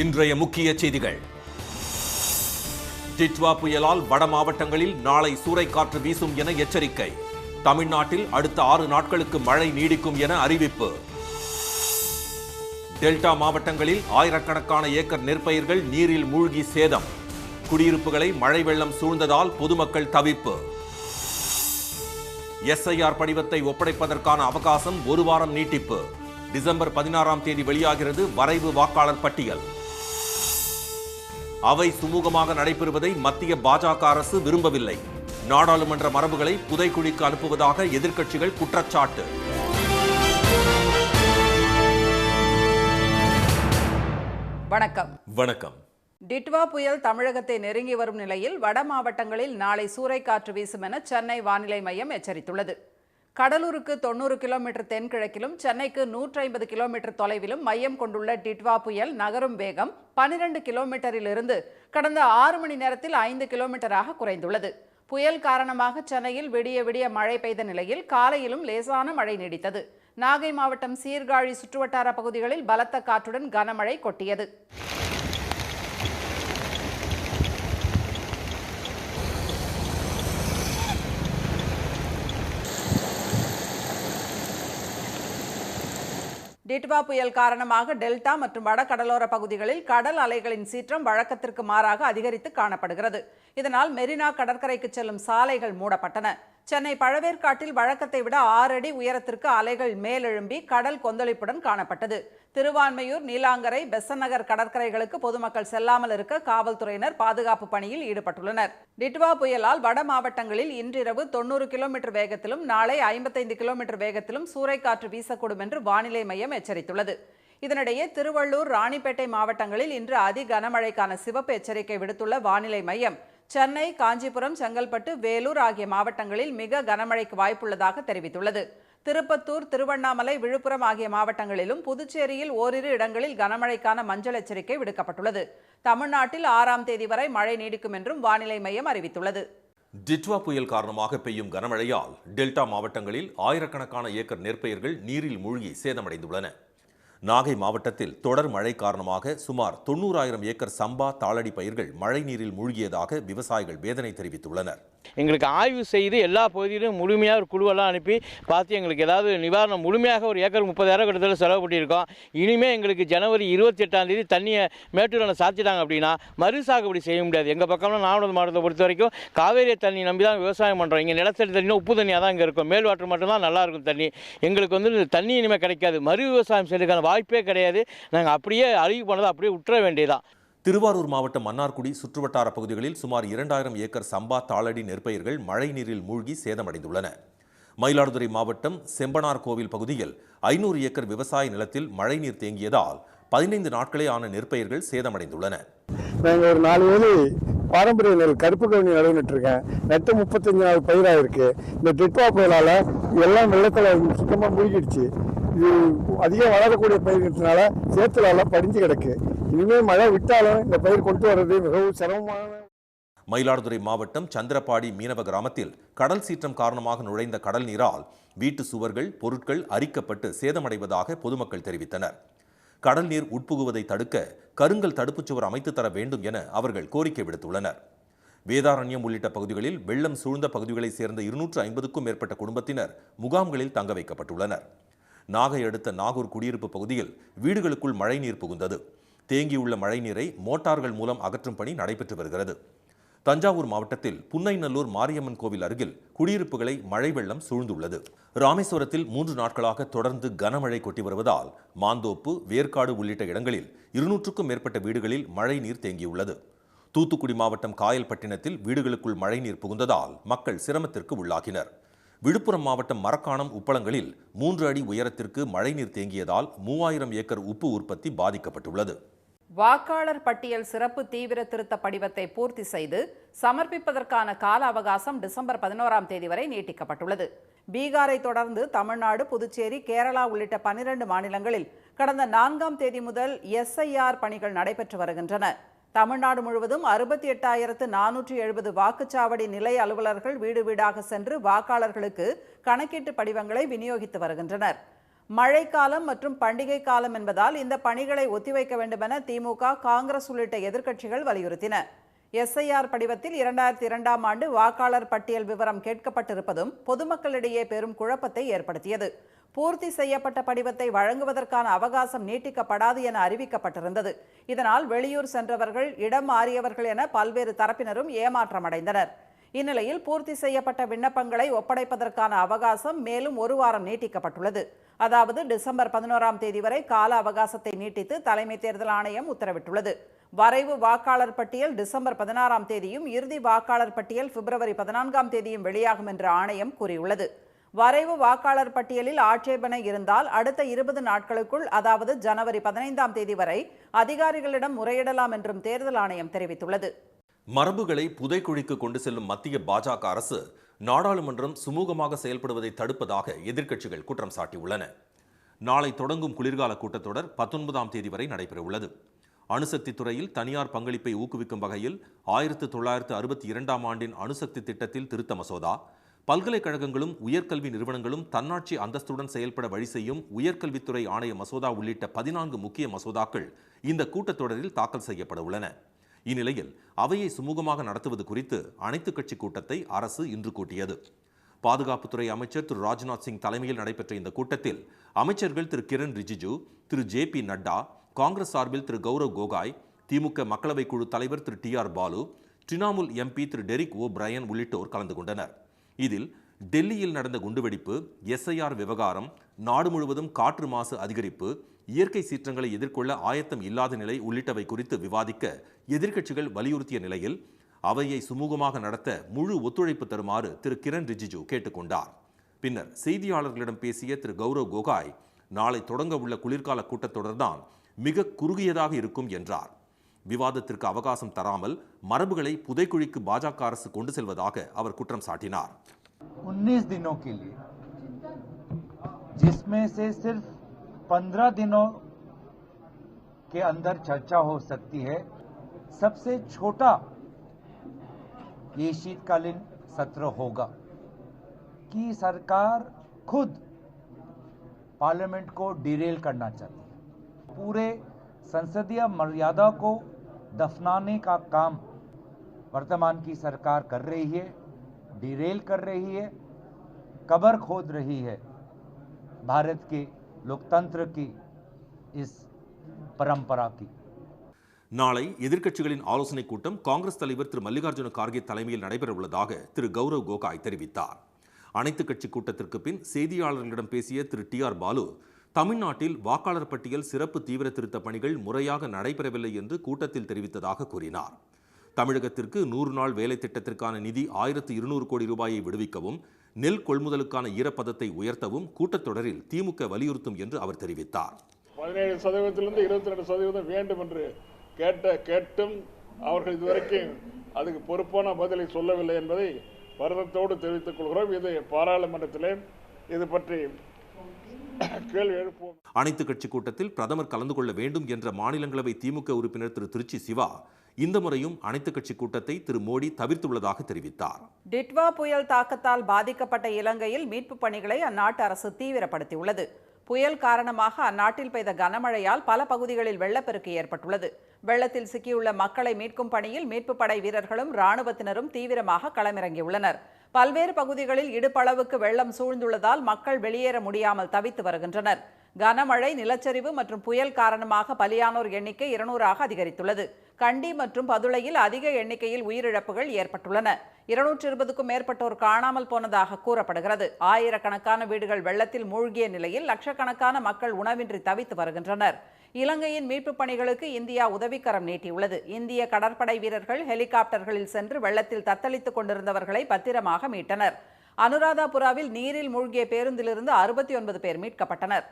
இன்றைய முக்கிய செய்திகள். டிட்வா புயலால் வட மாவட்டங்களில் நாளை சூறைக்காற்று வீசும் என எச்சரிக்கை. தமிழ்நாட்டில் அடுத்த 6 நாட்களுக்கு மழை நீடிக்கும் என அறிவிப்பு. டெல்டா மாவட்டங்களில் ஆயிரக்கணக்கான ஏக்கர் நெற்பயிர்கள் நீரில் மூழ்கி சேதம். குடியிருப்புகளை மழை வெள்ளம் சூழ்ந்ததால் பொதுமக்கள் தவிப்பு. எஸ்ஐஆர் படிவத்தை ஒப்படைப்பதற்கான அவகாசம் 1 வாரம் நீட்டிப்பு. டிசம்பர் 16ஆம் தேதி வெளியாகிறது வரைவு வாக்காளர் பட்டியல். அவை சுமூகமாக நடைபெறுவதை மத்திய பாஜக அரசு விரும்பவில்லை. நாடாளுமன்ற மரபுகளை புதைக்குழிக்கு அனுப்புவதாக எதிர்க்கட்சிகள் குற்றச்சாட்டு. வணக்கம். டிட்வா புயல் தமிழகத்தை நெருங்கி வரும் நிலையில் வட மாவட்டங்களில் நாளை சூறைக்காற்று வீசும் என சென்னை வானிலை மையம் எச்சரித்துள்ளது. கடலூருக்கு 90 கிலோமீட்டர் தென்கிழக்கிலும் சென்னைக்கு 150 கிலோமீட்டர் தொலைவிலும் மையம் கொண்டுள்ள டிட்வா புயல் நகரும் வேகம் 12 கிலோமீட்டரிலிருந்து கடந்த 6 மணி நேரத்தில் 5 கிலோமீட்டராக குறைந்துள்ளது. புயல் காரணமாக சென்னையில் விடிய மழை பெய்த நிலையில் காலையிலும் லேசான மழை நீடித்தது. நாகை மாவட்டம் சீர்காழி சுற்றுவட்டார பகுதிகளில் பலத்த காற்றுடன் கனமழை கொட்டியது. டிட்வா புயல் காரணமாக டெல்டா மற்றும் வட கடலோர பகுதிகளில் கடல் அலைகளின் சீற்றம் வழக்கத்திற்கு மாறாக அதிகரித்து காணப்படுகிறது. இதனால் மெரினா கடற்கரைக்கு செல்லும் சாலைகள் மூடப்பட்டன. சென்னை பழவேற்காட்டில் வழக்கத்தை விட 6 அடி உயரத்திற்கு அலைகள் மேலெழும்பி கடல் கொந்தளிப்புடன் காணப்பட்டது. திருவான்மையூர், நீலாங்கரை, பெசன் நகர் கடற்கரைகளுக்கு பொதுமக்கள் செல்லாமல் இருக்க காவல்துறையினர் பாதுகாப்பு பணியில் ஈடுபட்டுள்ளனர். டிட்வா புயலால் வட மாவட்டங்களில் இன்றிரவு 90 கிலோமீட்டர் வேகத்திலும் நாளை 55 கிலோமீட்டர் வேகத்திலும் சூறைக்காற்று வீசக்கூடும் என்று வானிலை மையம் எச்சரித்துள்ளது. இதனிடையே திருவள்ளூர், ராணிப்பேட்டை மாவட்டங்களில் இன்று அதி கனமழைக்கான சிவப்பு எச்சரிக்கை விடுத்துள்ள வானிலை மையம் சென்னை, காஞ்சிபுரம், செங்கல்பட்டு, வேலூர் ஆகிய மாவட்டங்களில் மிக கனமழைக்கு வாய்ப்புள்ளதாக தெரிவித்துள்ளது. திருப்பத்தூர், திருவண்ணாமலை, விழுப்புரம் ஆகிய மாவட்டங்களிலும் புதுச்சேரியில் ஓரிரு இடங்களில் கனமழைக்கான மஞ்சள் எச்சரிக்கை விடுக்கப்பட்டுள்ளது. தமிழ்நாட்டில் 6ஆம் தேதி வரை மழை நீடிக்கும் என்றும் வானிலை மையம் அறிவித்துள்ளது. டிட்வா புயல் காரணமாக பெய்யும் கனமழையால் டெல்டா மாவட்டங்களில் ஆயிரக்கணக்கான ஏக்கர் நெற்பயிர்கள் நீரில் மூழ்கி சேதமடைந்துள்ளன. நாகை மாவட்டத்தில் தொடர் மழை காரணமாக சுமார் 90,000 ஏக்கர் சம்பா, தாளடி பயிர்கள் மழை நீரில் மூழ்கியதாக விவசாயிகள் வேதனை தெரிவித்துள்ளனர். எங்களுக்கு ஆய்வு செய்து எல்லா பகுதியிலும் முழுமையாக ஒரு குழுவெல்லாம் அனுப்பி பார்த்து எங்களுக்கு ஏதாவது நிவாரணம் முழுமையாக ஒரு ஏக்கர் 30,000 கிட்டத்தட்ட செலவு பண்ணியிருக்கோம். இனிமேல் எங்களுக்கு ஜனவரி 28ஆம் தேதி தண்ணியை மேட்டூரில் சாத்திட்டாங்க அப்படின்னா மறு சாகுபடி செய்ய முடியாது. எங்கள் பக்கம்லாம் நாகப்பட்டினம் மாவட்டத்தை பொறுத்த வரைக்கும் காவேரி தண்ணி நம்பி தான் விவசாயம் பண்ணுறோம். இங்கே நிலத்தடி தண்ணினா உப்பு தண்ணியாக தான் இங்கே இருக்கும். மேல் வாட்டர் மட்டும்தான் நல்லாயிருக்கும் தண்ணி. எங்களுக்கு தண்ணி இனிமேல் கிடைக்காது. மறு விவசாயம் செய்யறதுக்கான வாய்ப்பே கிடையாது. நாங்கள் அப்படியே அழுகி போனதை அப்படியே விட்டுற வேண்டியதான். திருவாரூர் மாவட்டம் மன்னார்குடி சுற்றுவட்டார பகுதிகளில் சுமார் 2,000 ஏக்கர் சம்பா, தாளடி நெற்பயிர்கள் மழை நீரில் மூழ்கி சேதமடைந்துள்ளன. மயிலாடுதுறை மாவட்டம் செம்பனார் கோவில் பகுதியில் 500 ஏக்கர் விவசாய நிலத்தில் மழை நீர் தேங்கியதால் 15 நாட்களே ஆன நெற்பயிர்கள் சேதமடைந்துள்ளன. நாங்கள் ஒரு 4 வேலி பாரம்பரிய நெல் கருப்பு கவுனி நடவு நட்டுருக்கேன். நட்டு 35 நாள் பயிராக இருக்கு. இந்த டிட்வா புயலால எல்லாம் வெள்ளத்தில் சுத்தமாக மூழ்கிடுச்சு. இது அதிகம் வளரக்கூடிய பயிர்கிறதுனால சேத்துல எல்லாம் படிஞ்சு கிடக்கு. இனிமேல் மழை விட்டாலும் இந்த பயிர் கொண்டு வர்றது மிகவும் சிரமமான. மயிலாடுதுறை மாவட்டம் சந்திரபாடி மீனவ கிராமத்தில் கடல் சீற்றம் காரணமாக நுழைந்த கடல் நீரால் வீட்டு சுவர்கள், பொருட்கள் அரிக்கப்பட்டு சேதமடைவதாக பொதுமக்கள் தெரிவித்தனர். கடல் நீர் உட்புகுவதை தடுக்க கருங்கல் தடுப்புச் சுவர் அமைத்து தர வேண்டும் என அவர்கள் கோரிக்கை விடுத்துள்ளனர். வேதாரண்யம் உள்ளிட்ட பகுதிகளில் வெள்ளம் சூழ்ந்த பகுதிகளைச் சேர்ந்த 250க்கும் மேற்பட்ட குடும்பத்தினர் முகாம்களில் தங்க வைக்கப்பட்டுள்ளனர். நாகை அடுத்த நாகூர் குடியிருப்பு பகுதியில் வீடுகளுக்குள் மழைநீர் புகுந்தது. தேங்கியுள்ள மழைநீரை மோட்டார்கள் மூலம் அகற்றும் பணி நடைபெற்று வருகிறது. தஞ்சாவூர் மாவட்டத்தில் புன்னைநல்லூர் மாரியம்மன் கோவில் அருகில் குடியிருப்புகளை மழை வெள்ளம் சூழ்ந்துள்ளது. ராமேஸ்வரத்தில் 3 நாட்களாக தொடர்ந்து கனமழை கொட்டி வருவதால் மாந்தோப்பு, வேர்க்காடு உள்ளிட்ட இடங்களில் 200க்கும் மேற்பட்ட வீடுகளில் மழை நீர் தேங்கியுள்ளது. தூத்துக்குடி மாவட்டம் காயல்பட்டினத்தில் வீடுகளுக்குள் மழைநீர் புகுந்ததால் மக்கள் சிரமத்திற்கு உள்ளாகினர். விழுப்புரம் மாவட்டம் மரக்காணம், உப்பளங்களில் 3 அடி உயரத்திற்கு மழைநீர் தேங்கியதால் 3000 ஏக்கர் உப்பு உற்பத்தி பாதிக்கப்பட்டுள்ளது. வாக்காளர் பட்டியல் சிறப்பு தீவிர திருத்த படிவத்தை பூர்த்தி செய்து சமர்ப்பிப்பதற்கான கால அவகாசம் டிசம்பர் 11ஆம் தேதி வரை நீட்டிக்கப்பட்டுள்ளது. பீகாரை தொடர்ந்து தமிழ்நாடு, புதுச்சேரி, கேரளா உள்ளிட்ட 12 மாநிலங்களில் கடந்த 4ஆம் தேதி முதல் எஸ்ஐஆர் பணிகள் நடைபெற்று வருகின்றன. தமிழ்நாடு முழுவதும் 68,470 வாக்குச்சாவடி நிலை அலுவலர்கள் வீடு வீடாக சென்று வாக்காளர்களுக்கு கணக்கீட்டு படிவங்களை விநியோகித்து வருகின்றனர். மழைக்காலம் மற்றும் பண்டிகை காலம் என்பதால் இந்த பணிகளை ஒத்திவைக்க வேண்டுமென திமுக, காங்கிரஸ் உள்ளிட்ட எதிர்க்கட்சிகள் வலியுறுத்தின. எஸ்ஐஆர் படிவத்தில் 2002ஆம் ஆண்டு வாக்காளர் பட்டியல் விவரம் கேட்கப்பட்டிருப்பதும் பொதுமக்களிடையே பெரும் குழப்பத்தை ஏற்படுத்தியது. பூர்த்தி செய்யப்பட்ட படிவத்தை வழங்குவதற்கான அவகாசம் நீட்டிக்கப்படாது என அறிவிக்கப்பட்டிருந்தது. இதனால் வெளியூர் சென்றவர்கள், இடம் மாறியவர்கள் என பல்வேறு தரப்பினரும் ஏமாற்றமடைந்தனர். இந்நிலையில் பூர்த்தி செய்யப்பட்ட விண்ணப்பங்களை ஒப்படைப்பதற்கான அவகாசம் மேலும் 1 வாரம் நீட்டிக்கப்பட்டுள்ளது. அதாவது டிசம்பர் 11ஆம் தேதி வரை கால அவகாசத்தை நீட்டித்து தலைமை தேர்தல் ஆணையம் உத்தரவிட்டுள்ளது. வரைவு வாக்காளர் பட்டியல் டிசம்பர் 16ஆம் தேதியும், இறுதி வாக்காளர் பட்டியல் பிப்ரவரி 14ஆம் தேதியும் வெளியாகும் என்று ஆணையம் கூறியுள்ளது. வரைவு வாக்காளர் பட்டியலில் ஆட்சேபனை இருந்தால் அடுத்த 20 நாட்களுக்குள், அதாவது ஜனவரி 15ஆம் தேதி வரை அதிகாரிகளிடம் முறையிடலாம் என்றும் தேர்தல் ஆணையம் தெரிவித்துள்ளது. மரபுகளை புதைக்குழிக்கு கொண்டு செல்லும் மத்திய பாஜக அரசு நாடாளுமன்றம் சுமூகமாக செயல்படுவதை தடுப்பதாக எதிர்க்கட்சிகள் குற்றம் சாட்டியுள்ளன. நாளை தொடங்கும் குளிர்கால கூட்டத்தொடர் 19ஆம் தேதி வரை நடைபெறவுள்ளது. அணுசக்தி துறையில் தனியார் பங்களிப்பை ஊக்குவிக்கும் வகையில் 1962ஆம் ஆண்டின் அணுசக்தி திட்டத்தில் திருத்த மசோதா, பல்கலைக்கழகங்களும் உயர்கல்வி நிறுவனங்களும் தன்னாட்சி அந்தஸ்துடன் செயல்பட வழி செய்யும் உயர்கல்வித்துறை ஆணைய மசோதா உள்ளிட்ட 14 முக்கிய மசோதாக்கள் இந்த கூட்டத்தொடரில் தாக்கல் செய்யப்பட உள்ளன. இந்நிலையில் அவையை சுமூகமாக நடத்துவது குறித்து அனைத்துக் கட்சி கூட்டத்தை அரசு இன்று கூட்டியது. பாதுகாப்புத்துறை அமைச்சர் திரு ராஜ்நாத் சிங் தலைமையில் நடைபெற்ற இந்த கூட்டத்தில் அமைச்சர்கள் திரு கிரண் ரிஜிஜு, திரு ஜே.பி. நட்டா, காங்கிரஸ் சார்பில் திரு கௌரவ் கோகாய், திமுக மக்களவை குழு தலைவர் திரு டி.ஆர். பாலு, திரிணாமுல் எம்பி திரு டெரிக் ஓ பிரையன் உள்ளிட்டோர் கலந்து கொண்டனர். இதில் டெல்லியில் நடந்த குண்டுவெடிப்பு, எஸ்ஐஆர் விவகாரம், நாடு முழுவதும் காற்று மாசு அதிகரிப்பு, இயற்கை சீற்றங்களை எதிர்கொள்ள ஆயத்தம் இல்லாத நிலை உள்ளிட்டவை குறித்து விவாதிக்க எதிர்க்கட்சிகள் வலியுறுத்திய நிலையில் அவையை சுமூகமாக நடத்த முழு ஒத்துழைப்பு தருமாறு திரு கிரண் ரிஜிஜு கேட்டுக்கொண்டார். பின்னர் செய்தியாளர்களிடம் பேசிய திரு கௌரவ் கோகாய், நாளை தொடங்க உள்ள குளிர்கால கூட்டத்தொடர்தான் மிக குறுகியதாக இருக்கும் என்றார். விவாதத்திற்கு அவகாசம் தராமல் மரபுகளை புதைக்குழிக்கு பாஜக அரசு கொண்டு செல்வதாக அவர் குற்றம் சாட்டினார். 19 दिनों के लिए, जिसमें से सिर्फ 15 दिनों के अंदर चर्चा हो सकती है, सबसे छोटा ये शीतकालीन सत्र होगा कि सरकार खुद पार्लियामेंट को डिरेल करना चाहती है. पूरे संसदीय मर्यादा को दफनाने का काम वर्तमान की सरकार कर रही है, डिरेल कर रही है, कब्र खोद रही है भारत के लोकतंत्र की इस परंपरा की. நாளை எதிர்க்கட்சிகளின் ஆலோசனைக் கூட்டம் காங்கிரஸ் தலைவர் திரு மல்லிகார்ஜுன கார்கே தலைமையில் நடைபெறவுள்ளதாக திரு கௌரவ் கோகாய் தெரிவித்தார். அனைத்துக் கட்சி கூட்டத்திற்கு பின் செய்தியாளர்களிடம் பேசிய திரு டி.ஆர். பாலு, தமிழ்நாட்டில் வாக்காளர் பட்டியல் சிறப்பு தீவிர திருத்த பணிகள் முறையாக நடைபெறவில்லை என்று கூட்டத்தில் தெரிவித்ததாக கூறினார். தமிழகத்திற்கு 100 நாள் வேலை திட்டத்திற்கான நிதி 1200 கோடி ரூபாயை விடுவிக்கவும், நெல் கொள்முதலுக்கான ஈரப்பதத்தை உயர்த்தவும் கூட்டத்தொடரில் திமுக வலியுறுத்தும் என்று அவர் தெரிவித்தார். 17% 22% வேண்டும் என்று கேட்டும் அவர்கள் இதுவரைக்கும் அதுக்கு பொறுப்பான பதிலை சொல்லவில்லை என்பதை வருத்தத்தோடு தெரிவித்துக் கொள்கிறோம். இது பாராளுமன்றத்திலே இது பற்றி கேள்வி எழுப்புவோம். அனைத்துக் கட்சி கூட்டத்தில் பிரதமர் கலந்து கொள்ள வேண்டும் என்ற மாநிலங்களவை திமுக உறுப்பினர் திரு திருச்சி சிவா இந்த முறையும் அனைத்துக் கட்சி கூட்டத்தை திரு மோடி தவிர்த்துள்ளதாக தெரிவித்தார். டிட்வா புயல் தாக்கத்தால் பாதிக்கப்பட்ட இலங்கையில் மீட்பு பணிகளை அந்நாட்டு அரசு தீவிரப்படுத்தியுள்ளது. புயல் காரணமாக அந்நாட்டில் பெய்த கனமழையால் பல பகுதிகளில் வெள்ளப்பெருக்கு ஏற்பட்டுள்ளது. வெள்ளத்தில் சிக்கியுள்ள மக்களை மீட்கும் பணியில் மீட்பு படை வீரர்களும் இராணுவத்தினரும் தீவிரமாக களமிறங்கியுள்ளனர். பல்வேறு பகுதிகளில் இடுப்பளவுக்கு வெள்ளம் சூழ்ந்துள்ளதால் மக்கள் வெளியேற முடியாமல் தவித்து வருகின்றனர். கனமழை, நிலச்சரிவு மற்றும் புயல் காரணமாக பலியானோர் எண்ணிக்கை 200ஆக அதிகரித்துள்ளது. கண்டி மற்றும் பதுளையில் அதிக எண்ணிக்கையில் உயிரிழப்புகள் ஏற்பட்டுள்ளன. 220க்கும் மேற்பட்டோர் காணாமல் போனதாக கூறப்படுகிறது. ஆயிரக்கணக்கான வீடுகள் வெள்ளத்தில் மூழ்கிய நிலையில் லட்சக்கணக்கான மக்கள் உணவின்றி தவித்து வருகின்றனர். இலங்கையின் மீட்புப் பணிகளுக்கு இந்தியா உதவிக்கரம் நீட்டியுள்ளது. இந்திய கடற்படை வீரர்கள் ஹெலிகாப்டர்களில் சென்று வெள்ளத்தில் தத்தளித்துக் கொண்டிருந்தவர்களை பத்திரமாக மீட்டனர். அனுராதாபுராவில் நீரில் மூழ்கிய பேருந்திலிருந்து 69 பேர் மீட்கப்பட்டனர்.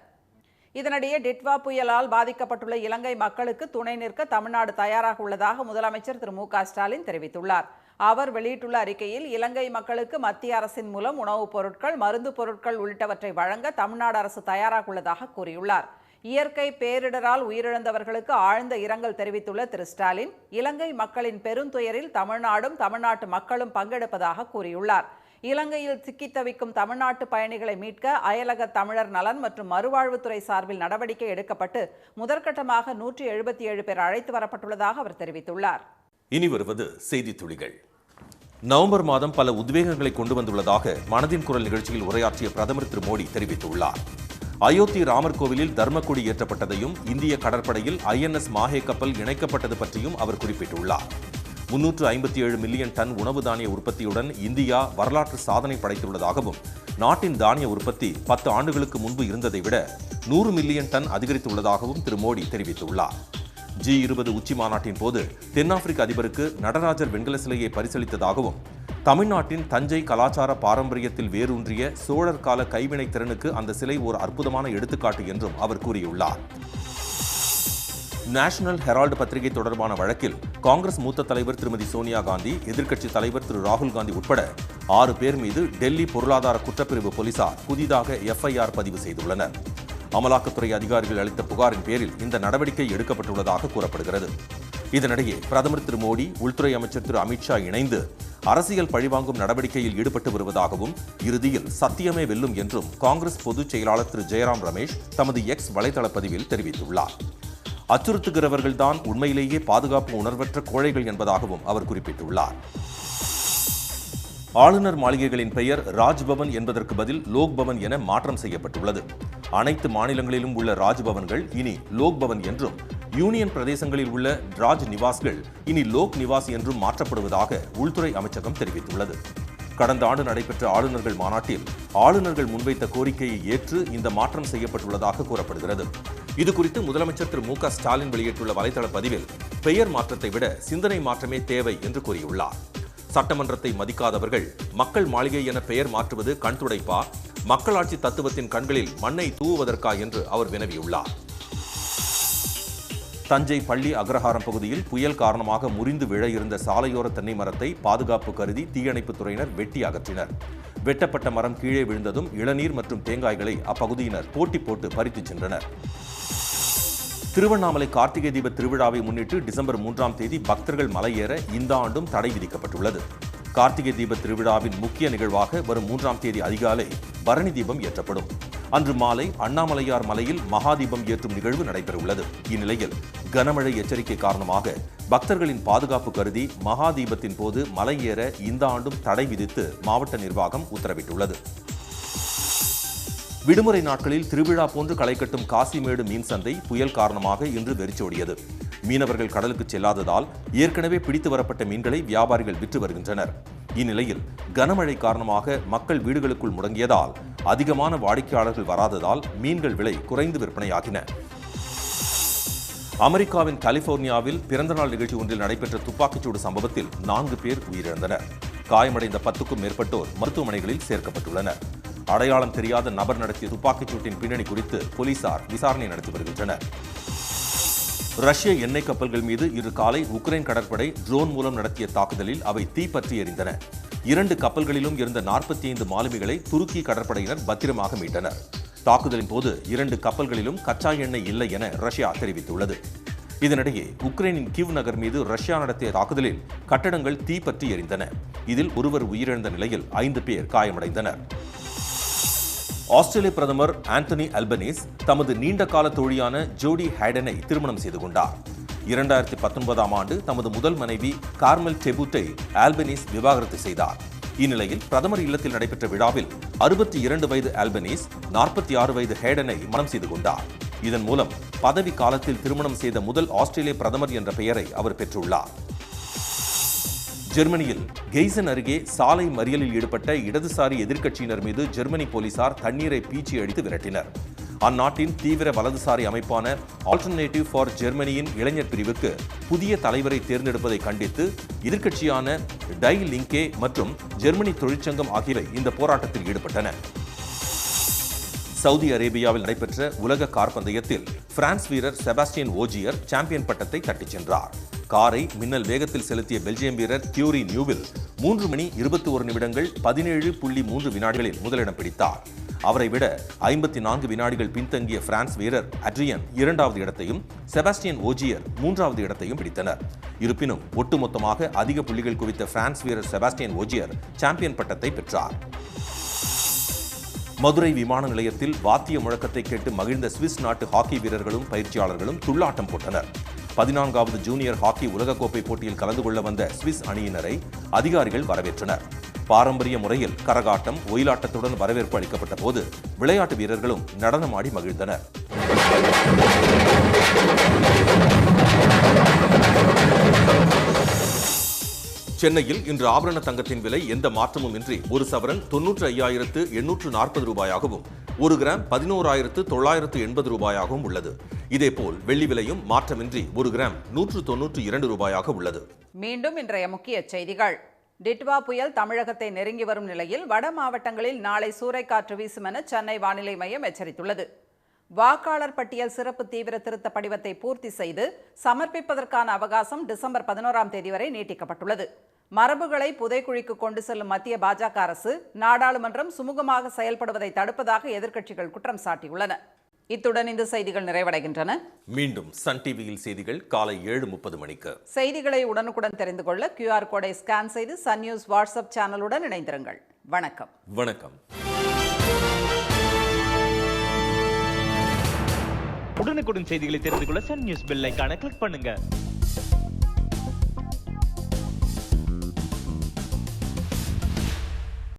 இதனிடையே டிட்வா புயலால் பாதிக்கப்பட்டுள்ள இலங்கை மக்களுக்கு துணை நிற்க தமிழ்நாடு தயாராக உள்ளதாக முதலமைச்சர் திரு மு.க. ஸ்டாலின் தெரிவித்துள்ளார். அவர் வெளியிட்டுள்ள அறிக்கையில், இலங்கை மக்களுக்கு மத்திய அரசின் மூலம் உணவுப் பொருட்கள், மருந்து பொருட்கள் உள்ளிட்டவற்றை வழங்க தமிழ்நாடு அரசு தயாராக உள்ளதாக கூறியுள்ளார். இயற்கை பேரிடரால் உயிரிழந்தவர்களுக்கு ஆழ்ந்த இரங்கல் தெரிவித்துள்ள திரு ஸ்டாலின், இலங்கை மக்களின் பெருந்துயரில் தமிழ்நாடும் தமிழ்நாட்டு மக்களும் பங்கெடுப்பதாக கூறியுள்ளார். இலங்கையில் சிக்கித் தவிக்கும் தமிழ்நாட்டு பயணிகளை மீட்க அயலக தமிழர் நலன் மற்றும் மறுவாழ்வுத்துறை சார்பில் நடவடிக்கை எடுக்கப்பட்டு முதற்கட்டமாக 177 பேர் அழைத்து வரப்பட்டுள்ளதாக அவர் தெரிவித்துள்ளார். இனி வருவது செய்தி துளிகள். நவம்பர் மாதம் பல உத்வேகங்களை கொண்டு வந்துள்ளதாக மனதின் குரல் நிகழ்ச்சியில் உரையாற்றிய பிரதமர் திரு மோடி தெரிவித்துள்ளார். அயோத்தி ராமர் கோவிலில் தர்மக்கொடி ஏற்றப்பட்டதையும் இந்திய கடற்படையில் INS மாஹே கப்பல் இணைக்கப்பட்டது பற்றியும் அவர் குறிப்பிட்டுள்ளார். 357 மில்லியன் டன் உணவு தானிய உற்பத்தியுடன் இந்தியா வரலாற்று சாதனை படைத்துள்ளதாகவும் நாட்டின் தானிய உற்பத்தி 10 ஆண்டுகளுக்கு முன்பு இருந்ததை விட 100 மில்லியன் டன் அதிகரித்துள்ளதாகவும் திரு மோடி தெரிவித்துள்ளார். G20 உச்சி மாநாட்டின் போது தென்னாப்பிரிக்க அதிபருக்கு நடராஜர் வெண்கல சிலையை பரிசளித்ததாகவும் தமிழ்நாட்டின் தஞ்சை கலாச்சார பாரம்பரியத்தில் வேரூன்றிய சோழர் கால கைவினை திறனுக்கு அந்த சிலை ஒரு அற்புதமான எடுத்துக்காட்டு என்றும் அவர் கூறியுள்ளார். நேஷனல் ஹெரால்டு பத்திரிகை தொடர்பான வழக்கில் காங்கிரஸ் மூத்த தலைவர் திருமதி சோனியா காந்தி, எதிர்க்கட்சித் தலைவர் திரு ராகுல் காந்தி உட்பட 6 பேர் மீது டெல்லி பொருளாதார குற்றப்பிரிவு போலீசார் புதிதாக FIR பதிவு செய்துள்ளனர். அமலாக்கத்துறை அதிகாரிகள் அளித்த புகாரின் பேரில் இந்த நடவடிக்கை எடுக்கப்பட்டுள்ளதாக கூறப்படுகிறது. இதனிடையே பிரதமர் திரு மோடி, உள்துறை அமைச்சர் திரு அமித்ஷா இணைந்து அரசியல் பழிவாங்கும் நடவடிக்கையில் ஈடுபட்டு வருவதாகவும் இறுதியில் சத்தியமே வெல்லும் என்றும் காங்கிரஸ் பொதுச் செயலாளர் திரு ஜெயராம் ரமேஷ் தமது X வலைதள பதிவில் தெரிவித்துள்ளார். அச்சுறுத்துகிறவர்கள்தான் உண்மையிலேயே பாதுகாப்பு உணர்வற்ற கோழைகள் என்பதாகவும் அவர் குறிப்பிட்டுள்ளார். ஆளுநர் மாளிகைகளின் பெயர் ராஜ்பவன் என்பதற்கு பதில் லோக்பவன் என மாற்றம் செய்யப்பட்டுள்ளது. அனைத்து மாநிலங்களிலும் உள்ள ராஜ்பவன்கள் இனி லோக்பவன் என்றும், யூனியன் பிரதேசங்களில் உள்ள ராஜ் நிவாஸ்கள் இனி லோக் நிவாஸ் என்றும் மாற்றப்படுவதாக உள்துறை அமைச்சகம் தெரிவித்துள்ளது. கடந்த ஆண்டு நடைபெற்ற ஆளுநர்கள் மாநாட்டில் ஆளுநர்கள் முன்வைத்த கோரிக்கையை ஏற்று இந்த மாற்றம் செய்யப்பட்டுள்ளதாக கூறப்படுகிறது. இதுகுறித்து முதலமைச்சர் திரு மு.க. ஸ்டாலின் வெளியிட்டுள்ள வலைதள பதிவில் பெயர் மாற்றத்தை விட சிந்தனை மாற்றமே தேவை என்று கூறியுள்ளார். சட்டமன்றத்தை மதிக்காதவர்கள் மக்கள் மாளிகை என பெயர் மாற்றுவது கண்துடைப்பா, மக்களாட்சி தத்துவத்தின் கண்களில் மண்ணை தூவுவதற்கா என்று அவர் வினவியுள்ளார். தஞ்சை பள்ளி அக்ரஹாரம் பகுதியில் புயல் காரணமாக முறிந்து விழ இருந்த சாலையோர தென்னை மரத்தை பாதுகாப்பு கருதி தீயணைப்புத் துறையினர் வெட்டி அகற்றினர். வெட்டப்பட்ட மரம் கீழே விழுந்ததும் இளநீர் மற்றும் தேங்காய்களை அப்பகுதியினர் போட்டி போட்டு பறித்துச் சென்றனர். திருவண்ணாமலை கார்த்திகை தீப திருவிழாவை முன்னிட்டு டிசம்பர் 3ஆம் தேதி பக்தர்கள் மலையேற இந்த ஆண்டும் தடை விதிக்கப்பட்டுள்ளது. கார்த்திகை தீப திருவிழாவின் முக்கிய நிகழ்வாக வரும் 3ஆம் தேதி அதிகாலை பரணி தீபம் ஏற்றப்படும். அன்று மாலை அண்ணாமலையார் மலையில் மகாதீபம் ஏற்றும் நிகழ்வு நடைபெறவுள்ளது. இந்நிலையில் கனமழை எச்சரிக்கை காரணமாக பக்தர்களின் பாதுகாப்பு கருதி மகாதீபத்தின் போது மலையேற இந்த ஆண்டும் தடை விதித்து மாவட்ட நிர்வாகம் உத்தரவிட்டுள்ளது. விடுமுறை நாட்களில் திருவிழா போன்று களை கட்டும் காசிமேடு மீன் சந்தை புயல் காரணமாக இன்று வெறிச்சோடியது. மீனவர்கள் கடலுக்கு செல்லாததால் ஏற்கனவே பிடித்து வரப்பட்ட மீன்களை வியாபாரிகள் விற்று வருகின்றனர். இந்நிலையில் கனமழை காரணமாக மக்கள் வீடுகளுக்குள் முடங்கியதால் அதிகமான வாடிக்கையாளர்கள் வராததால் மீன்கள் விலை குறைந்து விற்பனையாகின. அமெரிக்காவின் கலிபோர்னியாவில் பிறந்தநாள் நிகழ்ச்சி ஒன்றில் நடைபெற்ற துப்பாக்கிச்சூடு சம்பவத்தில் 4 பேர் உயிரிழந்தனர். காயமடைந்த 10க்கும் மேற்பட்டோர் மருத்துவமனைகளில் சேர்க்கப்பட்டுள்ளனர். அடையாளம் தெரியாத நபர் நடத்திய துப்பாக்கிச்சூட்டின் பின்னணி குறித்து போலீசார் விசாரணை நடத்தி வருகின்றனர். ரஷ்ய எண்ணெய் கப்பல்கள் மீது இன்று காலை உக்ரைன் கடற்படை ட்ரோன் மூலம் நடத்திய தாக்குதலில் அவை தீப்பற்றி எரிந்தன. 2 கப்பல்களிலும் இருந்த 45 மாலுமிகளை துருக்கி கடற்படையினர் பத்திரமாக மீட்டனர். தாக்குதலின் போது 2 கப்பல்களிலும் கச்சா எண்ணெய் இல்லை என ரஷ்யா தெரிவித்துள்ளது. இதனிடையே உக்ரைனின் கிவ் நகர் மீது ரஷ்யா நடத்திய தாக்குதலில் கட்டடங்கள் தீப்பற்றி எரிந்தன. இதில் ஒருவர் உயிரிழந்த நிலையில் 5 பேர் காயமடைந்தனர். ஆஸ்திரேலிய பிரதமர் ஆந்தனி அல்பனீஸ் தமது நீண்ட கால தோழியான ஜோடி ஹைடனை திருமணம் செய்து கொண்டார். 2019ஆம் ஆண்டு தமது முதல் மனைவி கார்மெல் டெபுட்டை ஆல்பனீஸ் விவாகரத்து செய்தார். இந்நிலையில் பிரதமர் இல்லத்தில் நடைபெற்ற விழாவில் 62 வயது ஆல்பனீஸ் 46 வயது ஹைடனை மணம் செய்து கொண்டார். இதன் மூலம் பதவி காலத்தில் திருமணம் செய்த முதல் ஆஸ்திரேலிய பிரதமர் என்ற பெயரை அவர் பெற்றுள்ளார். ஜெர்மனியில் கெய்சன் அருகே சாலை மறியலில் ஈடுபட்ட இடதுசாரி எதிர்க்கட்சியினர் மீது ஜெர்மனி போலீசார் தண்ணீரை பீச்சி அடித்து விரட்டினர். அந்நாட்டின் தீவிர வலதுசாரி அமைப்பான ஆல்டர்னேட்டிவ் ஃபார் ஜெர்மனியின் இளைஞர் பிரிவுக்கு புதிய தலைவரை தேர்ந்தெடுப்பதை கண்டித்து எதிர்க்கட்சியான டை லிங்கே மற்றும் ஜெர்மனி தொழிற்சங்கம் ஆகியவை இந்த போராட்டத்தில் ஈடுபட்டன. சவுதி அரேபியாவில் நடைபெற்ற உலக கார் பந்தயத்தில் பிரான்ஸ் வீரர் செபாஸ்டியன் ஓஜியர் சாம்பியன் பட்டத்தை தட்டிச் சென்றார். காரை மின்னல் வேகத்தில் செலுத்திய பெல்ஜியம் வீரர் தியூரி நியூவில் 3 மணி 21 நிமிடங்கள் 17.3 வினாடிகளில் முதலிடம் பிடித்தார். அவரை விட 54 வினாடிகள் பின்தங்கிய பிரான்ஸ் வீரர் அட்ரியன் 2வது இடத்தையும் செபாஸ்டியன் ஓஜியர் 3வது இடத்தையும் பிடித்தனர். இருப்பினும் ஒட்டுமொத்தமாக அதிக புள்ளிகள் குவித்த பிரான்ஸ் வீரர் செபாஸ்டியன் ஓஜியர் சாம்பியன் பட்டத்தை பெற்றார். மதுரை விமான நிலையத்தில் வாத்திய முழக்கத்தை கேட்டு மகிழ்ந்த சுவிஸ் நாட்டு ஹாக்கி வீரர்களும் பயிற்சியாளர்களும் துள்ளாட்டம் போட்டனர். 14வது ஜூனியர் ஹாக்கி உலகக்கோப்பை போட்டியில் கலந்து கொள்ள வந்த சுவிஸ் அணியினரை அதிகாரிகள் வரவேற்றனர். பாரம்பரிய முறையில் கரகாட்டம், ஒயிலாட்டத்துடன் வரவேற்பு அளிக்கப்பட்ட போது விளையாட்டு வீரர்களும் நடனமாடி மகிழ்ந்தனர். சென்னையில் இன்று ஆபரண தங்கத்தின் விலை எந்த மாற்றமும் இன்றி ஒரு சவரன் 95,840 ரூபாயாகவும் 1 கிராம் 11,980 ரூபாயாகவும் உள்ளது. இதேபோல் வெள்ளி விலையும் மாற்றமின்றி 1 கிராம் 192 ரூபாயாக உள்ளது. மீண்டும் இன்றைய முக்கிய செய்திகள். டிட்வா புயல் தமிழகத்தை நெருங்கி வரும் நிலையில் வட மாவட்டங்களில் நாளை சூறைக்காற்று வீசும் என சென்னை வானிலை மையம் எச்சரித்துள்ளது. வாக்காளர் பட்டியல் சிறப்பு தீவிர திருத்த படிவத்தை பூர்த்தி செய்து சமர்ப்பிப்பதற்கான அவகாசம் டிசம்பர் 11ஆம் தேதி வரை நீட்டிக்கப்பட்டுள்ளது. மரபுகளை புதைக்குழிக்கு கொண்டு செல்லும் மத்திய பாஜக அரசு நாடாளுமன்றம் சுமூகமாக செயல்படுவதை தடுப்பதாக எதிர்க்கட்சிகள் குற்றம் சாட்டியுள்ளன. இத்துடன் இந்த செய்திகள் நிறைவடைகின்றன. மீண்டும் சன் டிவியில் செய்திகள் காலை 7:30 மணிக்கு. செய்திகளை உடனுக்குடன் தெரிந்து கொள்ள QR கோடை ஸ்கேன் செய்து சன் நியூஸ் வாட்ஸ்அப் சேனலுடன் இணைந்திருங்கள். வணக்கம். வணக்கம். உடனுக்குடன் செய்திகளை தெரிந்து கொள்ள சன் நியூஸ் பெல் ஐகானை கிளிக் பண்ணுங்க.